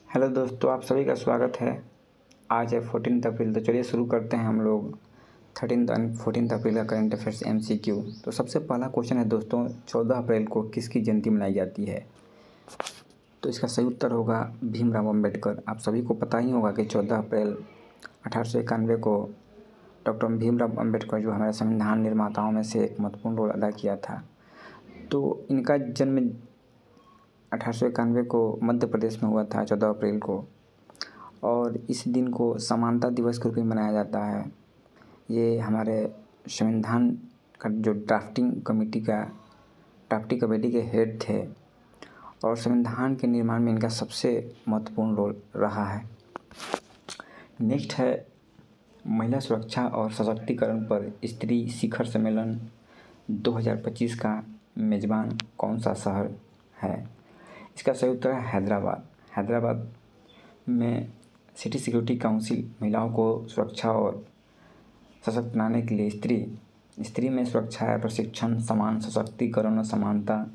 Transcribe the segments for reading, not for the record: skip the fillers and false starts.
Hello दोस्तों, आप सभी का स्वागत है। आज है 14 अप्रैल। तो चलिए शुरू करते हैं हम लोग 13 एंड 14 अप्रैल का करंट अफेयर्स MCQ। तो सबसे पहला क्वेश्चन है दोस्तों, 14 अप्रैल को किसकी जयंती मनाई जाती है? तो इसका सही उत्तर होगा भीमराव अम्बेडकर। आप सभी को पता ही होगा कि 14 अप्रैल 1891 को डॉक्टर भीमराव अम्बेडकर जो हमारे संविधान निर्माताओं में से एक महत्वपूर्ण रोल अदा किया था, तो इनका जन्म 1891 को मध्य प्रदेश में हुआ था 14 अप्रैल को। और इस दिन को समानता दिवस के रूप में मनाया जाता है। ये हमारे संविधान का जो ड्राफ्टिंग कमेटी के हेड थे और संविधान के निर्माण में इनका सबसे महत्वपूर्ण रोल रहा है। नेक्स्ट है महिला सुरक्षा और सशक्तिकरण पर स्त्री शिखर सम्मेलन 2025 का मेज़बान कौन सा शहर है? इसका सही उत्तर है हैदराबाद। हैदराबाद में सिटी सिक्योरिटी काउंसिल महिलाओं को सुरक्षा और सशक्त बनाने के लिए स्त्री में सुरक्षा प्रशिक्षण, समान सशक्तिकरण और समानता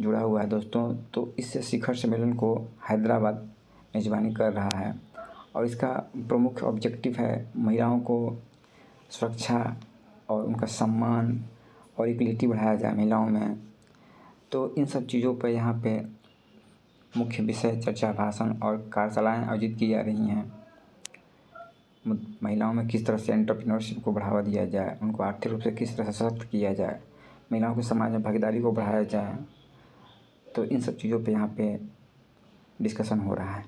जुड़ा हुआ है दोस्तों। तो इससे शिखर सम्मेलन को हैदराबाद मेज़बानी कर रहा है और इसका प्रमुख ऑब्जेक्टिव है महिलाओं को सुरक्षा और उनका सम्मान और इक्वलिटी बढ़ाया जाए महिलाओं में। तो इन सब चीज़ों पर यहाँ पे मुख्य विषय, चर्चा, भाषण और कार्यशालाएँ आयोजित की जा रही हैं। महिलाओं में किस तरह से एंटरप्रेन्योरशिप को बढ़ावा दिया जाए, उनको आर्थिक रूप से किस तरह से सशक्त किया जाए, महिलाओं के समाज में भागीदारी को बढ़ाया जाए। तो इन सब चीज़ों पे यहाँ पे डिस्कशन हो रहा है।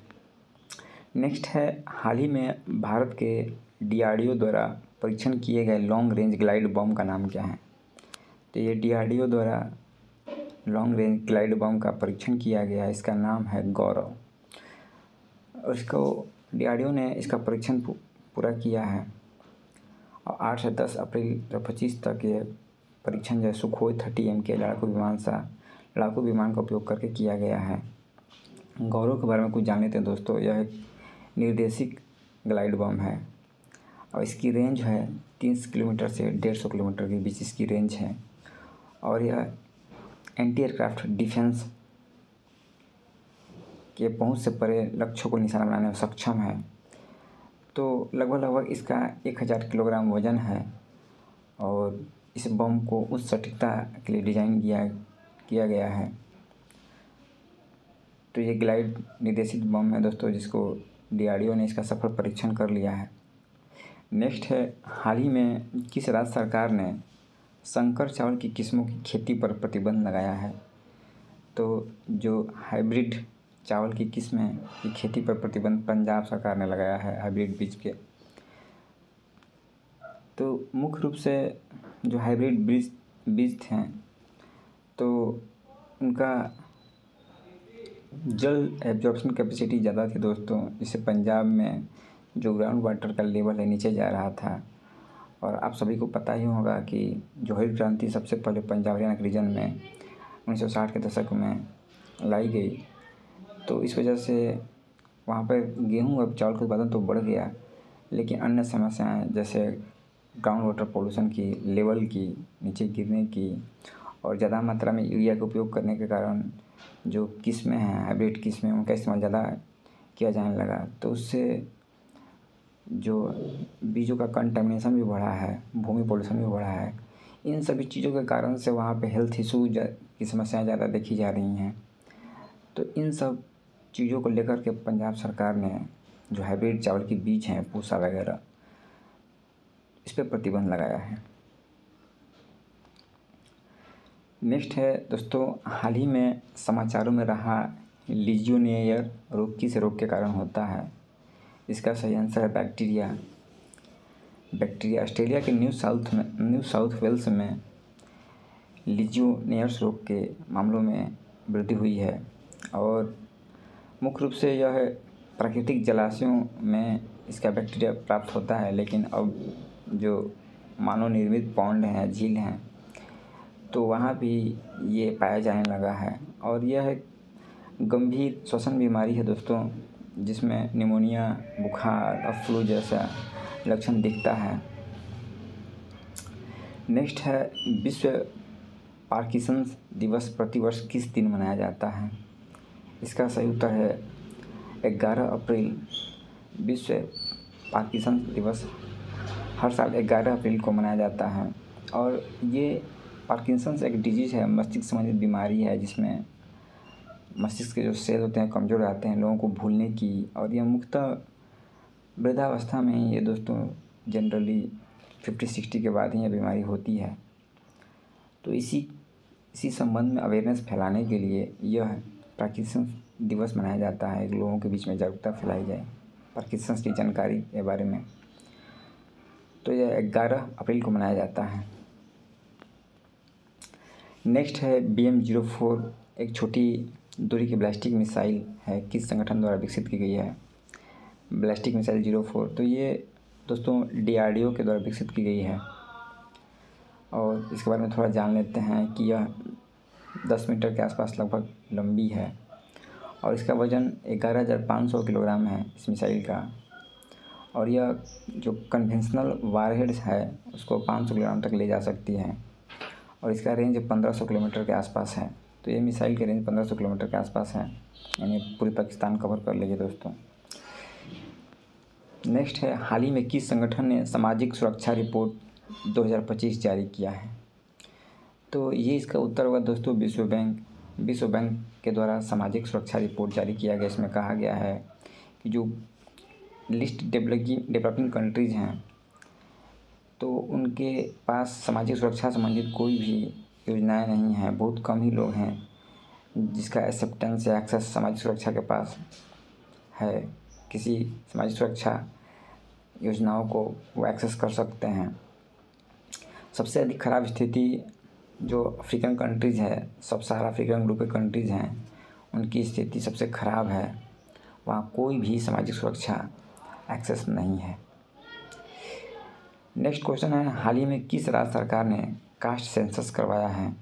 नेक्स्ट है, हाल ही में भारत के DRDO द्वारा परीक्षण किए गए लॉन्ग रेंज ग्लाइड बम का नाम क्या है? तो ये DRDO द्वारा लॉन्ग रेंज ग्लाइड बम का परीक्षण किया गया है, इसका नाम है गौरव। और इसको DRDO ने इसका परीक्षण पूरा किया है और 8 से 10 अप्रैल 2025 तक ये परीक्षण जो है सुखोई 30M के लड़ाकू विमान का उपयोग करके किया गया है। गौरव के बारे में कुछ जान लेते हैं दोस्तों। यह एक निर्देशित ग्लाइड बम है और इसकी रेंज है 30 किलोमीटर से 150 किलोमीटर के बीच इसकी रेंज है और यह एंटी एयरक्राफ्ट डिफेंस के पहुंच से परे लक्ष्यों को निशाना बनाने में सक्षम है। तो लगभग इसका 1000 किलोग्राम वज़न है और इस बम को उच्च सटीकता के लिए डिज़ाइन किया गया है। तो ये ग्लाइड निर्देशित बम है दोस्तों, जिसको DRDO ने इसका सफल परीक्षण कर लिया है। नेक्स्ट है, हाल ही में किस राज्य सरकार ने संकर चावल की किस्मों की खेती पर प्रतिबंध लगाया है? तो जो हाइब्रिड चावल की किस्में की खेती पर प्रतिबंध पंजाब सरकार ने लगाया है, हाइब्रिड बीज के। तो मुख्य रूप से जो हाइब्रिड बीज थे तो उनका जल एब्जॉर्प्शन कैपेसिटी ज़्यादा थी दोस्तों, जिससे पंजाब में जो ग्राउंड वाटर का लेवल है नीचे जा रहा था। और आप सभी को पता ही होगा कि जो हरित क्रांति सबसे पहले पंजाब हरियाणा के रीजन में 1960 के दशक में लाई गई, तो इस वजह से वहाँ पर गेहूँ और चावल का उत्पादन तो बढ़ गया, लेकिन अन्य समस्याएं जैसे ग्राउंड वाटर पोल्यूशन की, लेवल की नीचे गिरने की और ज़्यादा मात्रा में यूरिया का उपयोग करने के कारण जो किस्में हैं, हाइब्रिड किस्में, उनका इस्तेमाल ज़्यादा किया जाने लगा। तो उससे जो बीजों का कंटामिनेशन भी बढ़ा है, भूमि पोल्यूशन भी बढ़ा है। इन सभी चीज़ों के कारण से वहाँ पे हेल्थ इशू की समस्याएं ज़्यादा देखी जा रही हैं। तो इन सब चीज़ों को लेकर के पंजाब सरकार ने जो हाइब्रिड चावल के बीज हैं, पूसा वगैरह, इस पर प्रतिबंध लगाया है। नेक्स्ट है दोस्तों, हाल ही में समाचारों में रहा लीजियोनेयर रोग किस रोग के कारण होता है? इसका सही आंसर है बैक्टीरिया। ऑस्ट्रेलिया के न्यू साउथ वेल्स में लीजियोनेयर्स रोग के मामलों में वृद्धि हुई है और मुख्य रूप से यह प्राकृतिक जलाशयों में इसका बैक्टीरिया प्राप्त होता है, लेकिन अब जो मानव निर्मित पॉन्ड हैं, झील हैं, तो वहाँ भी ये पाया जाने लगा है और यह एक गंभीर श्वसन बीमारी है दोस्तों, जिसमें निमोनिया, बुखार और फ्लू जैसा लक्षण दिखता है। नेक्स्ट है, विश्व पार्किंसंस दिवस प्रतिवर्ष किस दिन मनाया जाता है? इसका सही उत्तर है 11 अप्रैल विश्व पार्किंसन दिवस हर साल 11 अप्रैल को मनाया जाता है। और ये पार्किंसंस एक डिजीज़ है, मस्तिष्क संबंधित बीमारी है जिसमें मस्तिष्क के जो सेल होते हैं कमज़ोर आते हैं लोगों को भूलने की, और यह मुख्यतः वृद्धावस्था में ही ये दोस्तों जनरली 50-60 के बाद ही यह बीमारी होती है। तो इसी संबंध में अवेयरनेस फैलाने के लिए यह पार्किंसंस दिवस मनाया जाता है, लोगों के बीच में जागरूकता फैलाई जाए पार्किंसंस की जानकारी के बारे में। तो यह 11 अप्रैल को मनाया जाता है। नेक्स्ट है BM-04, एक छोटी दूरी की बैलिस्टिक मिसाइल है, किस संगठन द्वारा विकसित की गई है? बैलिस्टिक मिसाइल 04, तो ये दोस्तों DRDO के द्वारा विकसित की गई है। और इसके बारे में थोड़ा जान लेते हैं कि यह 10 मीटर के आसपास लगभग लंबी है और इसका वज़न 11,500 किलोग्राम है इस मिसाइल का। और यह जो कन्वेंशनल वारहेड्स है उसको 500 किलोग्राम तक ले जा सकती है और इसका रेंज 1500 किलोमीटर के आसपास है। तो ये मिसाइल के रेंज 1500 किलोमीटर के आसपास है, यानी पूरी पाकिस्तान कवर कर लेगी दोस्तों। नेक्स्ट है, हाल ही में किस संगठन ने सामाजिक सुरक्षा रिपोर्ट 2025 जारी किया है? तो ये इसका उत्तर होगा दोस्तों विश्व बैंक के द्वारा सामाजिक सुरक्षा रिपोर्ट जारी किया गया। इसमें कहा गया है कि जो लिस्ट डेवलपिंग कंट्रीज़ हैं तो उनके पास सामाजिक सुरक्षा संबंधित कोई भी योजनाएं नहीं हैं। बहुत कम ही लोग हैं जिसका एक्सेप्टेंस या एक्सेस सामाजिक सुरक्षा के पास है, किसी सामाजिक सुरक्षा योजनाओं को वो एक्सेस कर सकते हैं। सबसे अधिक खराब स्थिति जो अफ्रीकन कंट्रीज़ है, सब सहारा अफ्रीकन ग्रुप के कंट्रीज़ हैं, उनकी स्थिति सबसे ख़राब है। वहाँ कोई भी सामाजिक सुरक्षा एक्सेस नहीं है। नेक्स्ट क्वेश्चन है, हाल ही में किस राज्य सरकार ने कास्ट सेंसस करवाया है?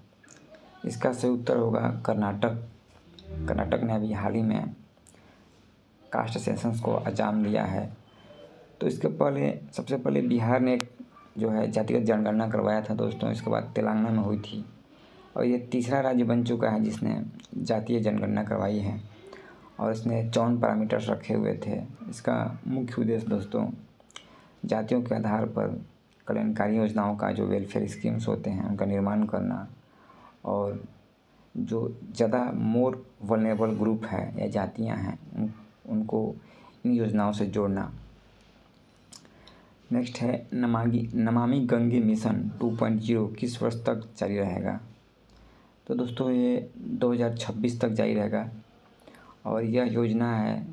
इसका सही उत्तर होगा कर्नाटक। कर्नाटक ने अभी हाल ही में कास्ट सेंसस को अंजाम दिया है। तो इसके पहले सबसे पहले बिहार ने जो है जातिगत जनगणना करवाया था दोस्तों, इसके बाद तेलंगाना में हुई थी और ये तीसरा राज्य बन चुका है जिसने जातीय जनगणना करवाई है और इसने 54 पैरामीटर्स रखे हुए थे। इसका मुख्य उद्देश्य दोस्तों जातियों के आधार पर कल्याणकारी योजनाओं का जो वेलफेयर स्कीम्स होते हैं उनका निर्माण करना और जो ज़्यादा मोर वल्नरेबल ग्रुप है या जातियां हैं उनको इन योजनाओं से जोड़ना। नेक्स्ट है, नमामि गंगे मिशन 2.0 किस वर्ष तक जारी रहेगा? तो दोस्तों ये 2026 तक जारी रहेगा और यह योजना है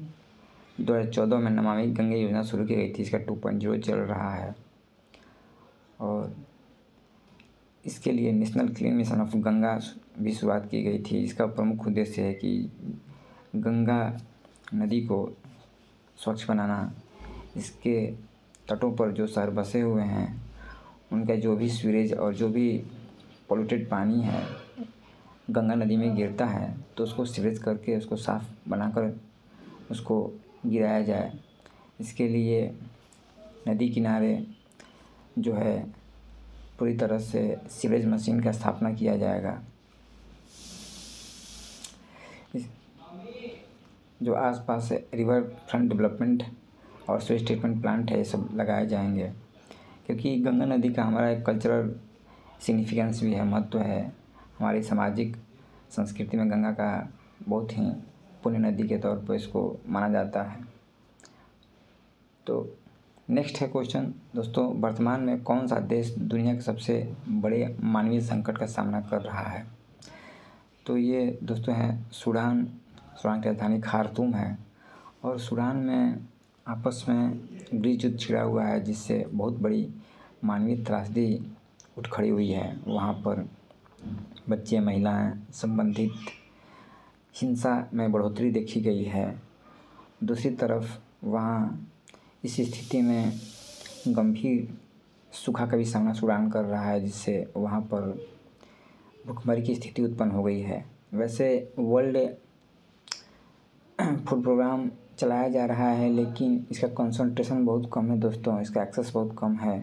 2014 में नमामि गंगे योजना शुरू की गई थी। इसका 2.0 चल रहा है और इसके लिए national clean mission of Ganga भी शुरुआत की गई थी। इसका प्रमुख उद्देश्य है कि गंगा नदी को स्वच्छ बनाना, इसके तटों पर जो शहर बसे हुए हैं उनका जो भी सीवरेज और जो भी पोल्यूटेड पानी है गंगा नदी में गिरता है तो उसको सीवरेज करके उसको साफ़ बनाकर उसको गिराया जाए। इसके लिए नदी किनारे जो है पूरी तरह से सीवरेज मशीन का स्थापना किया जाएगा। जो आसपास रिवर फ्रंट डेवलपमेंट और स्वेज ट्रीटमेंट प्लांट है ये सब लगाए जाएंगे क्योंकि गंगा नदी का हमारा एक कल्चरल सिग्निफिकेंस भी है, महत्व है। हमारी सामाजिक संस्कृति में गंगा का बहुत ही पुण्य नदी के तौर पर इसको माना जाता है। तो नेक्स्ट है क्वेश्चन दोस्तों, वर्तमान में कौन सा देश दुनिया के सबसे बड़े मानवीय संकट का सामना कर रहा है? तो ये दोस्तों है सूडान की राजधानी खार्तूम है और सूडान में आपस में गृह युद्ध छिड़ा हुआ है जिससे बहुत बड़ी मानवीय त्रासदी उठ खड़ी हुई है। वहाँ पर बच्चे, महिलाएं संबंधित हिंसा में बढ़ोतरी देखी गई है। दूसरी तरफ वहाँ इस स्थिति में गंभीर सूखा का भी सामना सूडान कर रहा है जिससे वहाँ पर भूखमरी की स्थिति उत्पन्न हो गई है। वैसे वर्ल्ड फूड प्रोग्राम चलाया जा रहा है लेकिन इसका कंसंट्रेशन बहुत कम है दोस्तों, इसका एक्सेस बहुत कम है।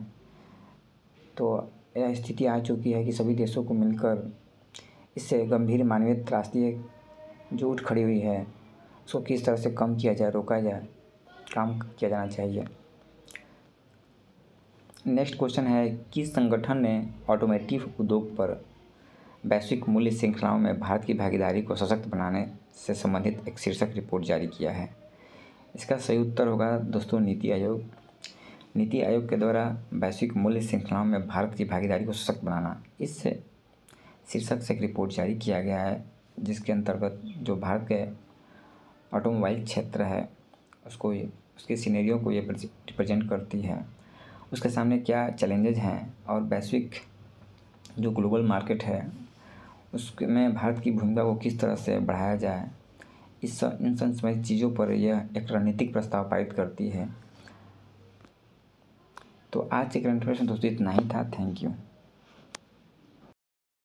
तो यह स्थिति आ चुकी है कि सभी देशों को मिलकर इससे गंभीर मानवीय त्रासदी जो उठ खड़ी हुई है उसको किस तरह से कम किया जाए, रोका जाए, काम किया जाना चाहिए। नेक्स्ट क्वेश्चन है, किस संगठन ने ऑटोमोटिव उद्योग पर वैश्विक मूल्य श्रृंखलाओं में भारत की भागीदारी को सशक्त बनाने से संबंधित एक शीर्षक रिपोर्ट जारी किया है? इसका सही उत्तर होगा दोस्तों नीति आयोग। नीति आयोग के द्वारा वैश्विक मूल्य श्रृंखलाओं में भारत की भागीदारी को सशक्त बनाना, इस शीर्षक से एक रिपोर्ट जारी किया गया है, जिसके अंतर्गत जो भारत के ऑटोमोबाइल क्षेत्र है उसको उसके सिनेरियो को ये रिप्रेजेंट करती है। उसके सामने क्या चैलेंजेज हैं और वैश्विक जो ग्लोबल मार्केट है उसमें भारत की भूमिका को किस तरह से बढ़ाया जाए, इन संबंधित चीज़ों पर यह एक रणनीतिक प्रस्ताव पारित करती है। तो आज के करंट अफेयर्स दोस्तों इतना ही था। Thank you.